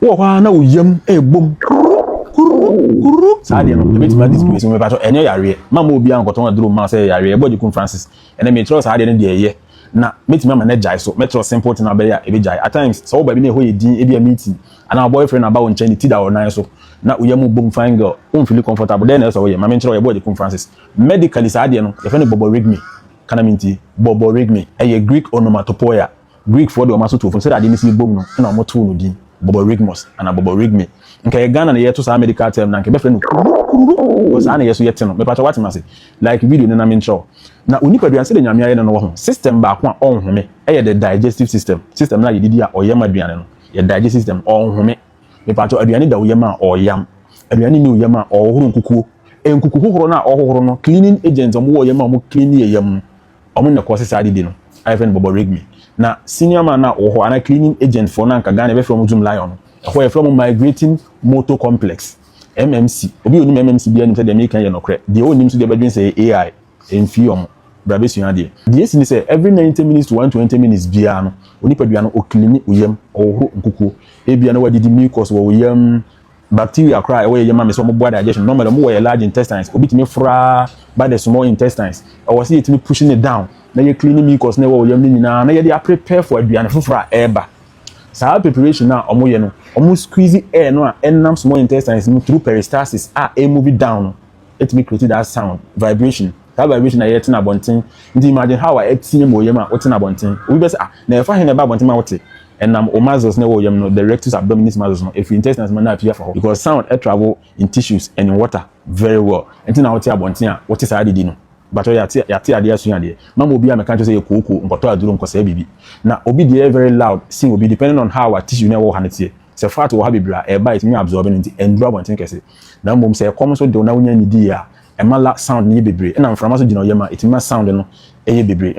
wo kwa na uyam bom saa de no e betima displace me pato enye yare mama obi an koton aduro ma say yare e bojikum Francis ene me tro saa de no de ye na betima ma na jai so metro simple tin abeya e be jai at times so ba bi na ho ye din e be meeting ana boyfriend aba won chani ti da o nan so na uyam bom fine girl won feel comfortable then so ye ma me tro ye bojikum Francis medically saa de no ye fe no boborigme kana minti boborigme e ye Greek onomatopoeia Greek for the omaso to for say that dey nisi bom no na mo to no din boborigmus ana boborigme nka Ghana na yeto sa medical term na nke be friend because ana yeso yete no me pato what ma say like video na me ntro na onipa duan se de nyame aye no wo ho system ba ko a onhome e the digestive system na yedidi a oyam aduane no ye digestive system onhome me pato aduane da oyam a oyam aduane ni oyam a ohoro nkukuo enkuku hohoro na ohoro no cleaning agents omo oyam a mo clean yam omo na cause sa didi no I friend boborigme na senior man na oho ana cleaning agent for na nka Ghana be from Zoom Lion ho e from migrating motor complex MMC obi oni MMC bia nim say dem kan ye nokre de onim so de badwin say AI enfiom brabesu ade de esi ni say every 90 minutes to 120 minutes bia no oni padua no o clean oyam oho nkuku e bia na wadidi mucus wo oyam bacteria cry we yam me so mo boa digestion normally mo we large intestines obi timi fra by the small intestines I was see it me pushing it down na ye cleaning mucus na we oyam ni nyina na ye dey prepare for aduane fofora eba sa preparation na omo ye no omo squeeze air no a enam small intestines through peristalsis move it down it me create that sound vibration that vibration na yet na bonten imagine how I etinye mo yam a wotina bonten we be say na e fa he na ba bonten ma wote enam o muscles na wo yam no the rectus abdominis muscles no if intestines man na appear for because sound travel in tissues and in water very well enti na wote abonten a wote sa didi no but yate ade asu ade mama obi a me kan say ye koko nkoto aduro nkosa bibi na obi dey very loud sing obi depending on how our tissue na wo hanete se fat wo ha bibra e bite me absorbing nti enduro abonten kese na mom say come so de na wonya nyidi a e mala sound ni bebre na mframa so gina oyema it ma sound no eye bebre